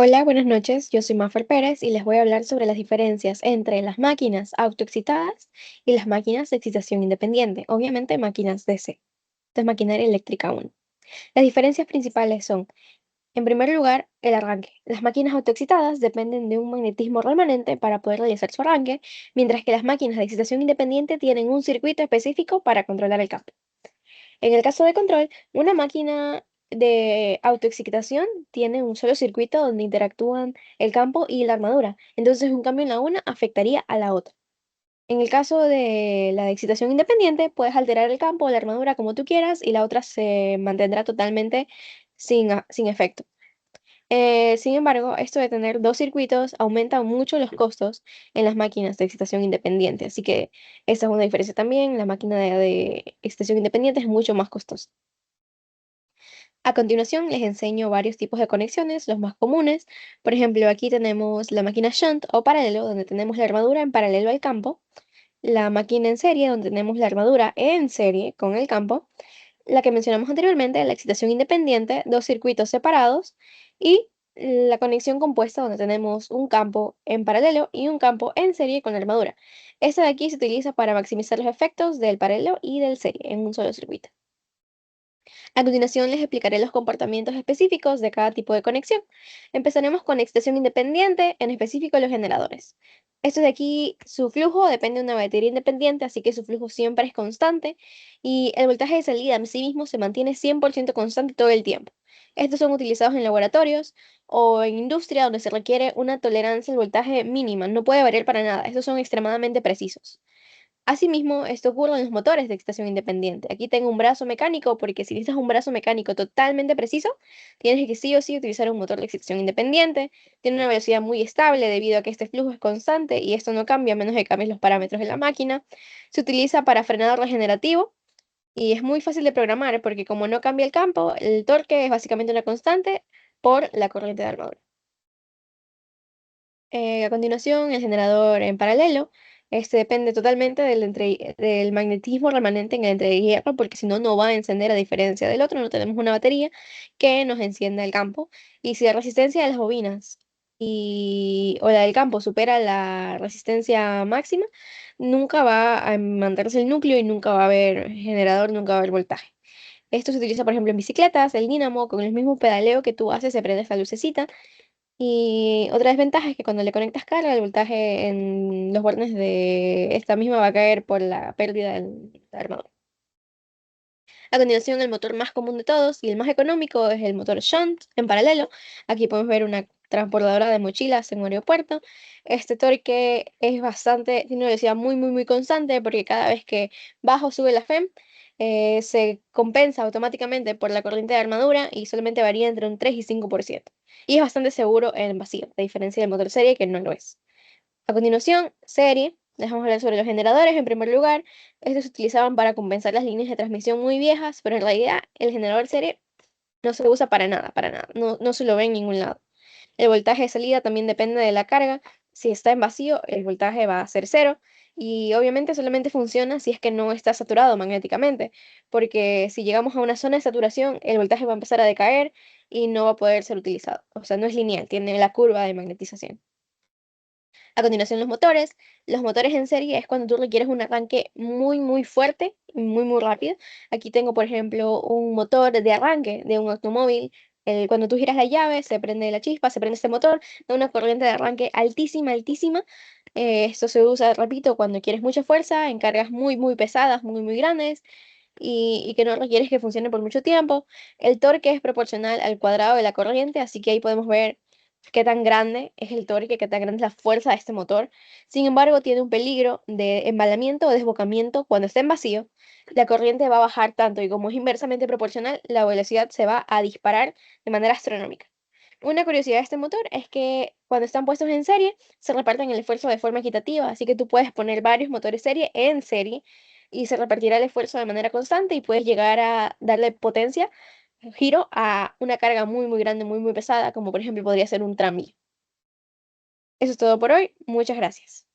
Hola, buenas noches. Yo soy Mafer Pérez y les voy a hablar sobre las diferencias entre las máquinas autoexcitadas y las máquinas de excitación independiente, obviamente máquinas DC. Esto es maquinaria eléctrica 1. Las diferencias principales son, en primer lugar, el arranque. Las máquinas autoexcitadas dependen de un magnetismo remanente para poder realizar su arranque, mientras que las máquinas de excitación independiente tienen un circuito específico para controlar el campo. En el caso de control, una máquina de autoexcitación tiene un solo circuito donde interactúan el campo y la armadura. Entonces, un cambio en la una afectaría a la otra. En el caso de la de excitación independiente, puedes alterar el campo o la armadura como tú quieras y la otra se mantendrá totalmente sin efecto. Sin embargo, esto de tener dos circuitos aumenta mucho los costos en las máquinas de excitación independiente. Así que esa es una diferencia también. La máquina de excitación independiente es mucho más costosa. A continuación les enseño varios tipos de conexiones, los más comunes. Por ejemplo, aquí tenemos la máquina shunt o paralelo, donde tenemos la armadura en paralelo al campo. La máquina en serie, donde tenemos la armadura en serie con el campo. La que mencionamos anteriormente, la excitación independiente, dos circuitos separados. Y la conexión compuesta, donde tenemos un campo en paralelo y un campo en serie con la armadura. Esta de aquí se utiliza para maximizar los efectos del paralelo y del serie en un solo circuito. A continuación les explicaré los comportamientos específicos de cada tipo de conexión. Empezaremos con excitación independiente, en específico los generadores. Estos de aquí, su flujo depende de una batería independiente, así que su flujo siempre es constante y el voltaje de salida en sí mismo se mantiene 100% constante todo el tiempo. Estos son utilizados en laboratorios o en industria donde se requiere una tolerancia al voltaje mínima, no puede variar para nada, estos son extremadamente precisos. Asimismo, esto ocurre en los motores de excitación independiente. Aquí tengo un brazo mecánico porque si necesitas un brazo mecánico totalmente preciso, tienes que sí o sí utilizar un motor de excitación independiente. Tiene una velocidad muy estable debido a que este flujo es constante y esto no cambia a menos que cambies los parámetros de la máquina. Se utiliza para frenado regenerativo y es muy fácil de programar porque como no cambia el campo, el torque es básicamente una constante por la corriente de armadura. A continuación, el generador en paralelo. Este depende totalmente del magnetismo remanente en el entrehierro, porque si no, no va a encender a diferencia del otro. No tenemos una batería que nos encienda el campo. Y si la resistencia de las bobinas o la del campo supera la resistencia máxima, nunca va a mantenerse el núcleo y nunca va a haber generador, nunca va a haber voltaje. Esto se utiliza, por ejemplo, en bicicletas, el dínamo, con el mismo pedaleo que tú haces, se prende esta lucecita y otra desventaja es que cuando le conectas carga, el voltaje en los bornes de esta misma va a caer por la pérdida del armador. A continuación, el motor más común de todos y el más económico es el motor shunt en paralelo. Aquí podemos ver una transportadora de mochilas en un aeropuerto. Este torque es tiene una velocidad muy constante porque cada vez que baja o sube la FEM, se compensa automáticamente por la corriente de armadura y solamente varía entre un 3 y 5%. Y es bastante seguro en vacío, a diferencia del motor serie que no lo es. A continuación, serie. Les vamos a hablar sobre los generadores en primer lugar. Estos se utilizaban para compensar las líneas de transmisión muy viejas, pero en realidad el generador serie no se usa para nada, para nada. No se lo ve en ningún lado. El voltaje de salida también depende de la carga. Si está en vacío, el voltaje va a ser cero. Y obviamente solamente funciona si es que no está saturado magnéticamente, porque si llegamos a una zona de saturación, el voltaje va a empezar a decaer y no va a poder ser utilizado. O sea, no es lineal, tiene la curva de magnetización. A continuación, los motores. Los motores en serie es cuando tú requieres un arranque muy fuerte y muy rápido. Aquí tengo, por ejemplo, un motor de arranque de un automóvil. Cuando tú giras la llave, se prende la chispa, se prende este motor, da una corriente de arranque altísima. Esto se usa, repito, cuando quieres mucha fuerza, en cargas muy pesadas, muy grandes y que no requieres que funcione por mucho tiempo. El torque es proporcional al cuadrado de la corriente, así que ahí podemos ver qué tan grande es el torque, qué tan grande es la fuerza de este motor. Sin embargo, tiene un peligro de embalamiento o desbocamiento cuando esté en vacío. La corriente va a bajar tanto y como es inversamente proporcional, la velocidad se va a disparar de manera astronómica. Una curiosidad de este motor es que cuando están puestos en serie, se reparten el esfuerzo de forma equitativa, así que tú puedes poner varios motores serie en serie y se repartirá el esfuerzo de manera constante y puedes llegar a darle potencia, giro a una carga muy grande, muy pesada, como por ejemplo podría ser un tranvía. Eso es todo por hoy. Muchas gracias.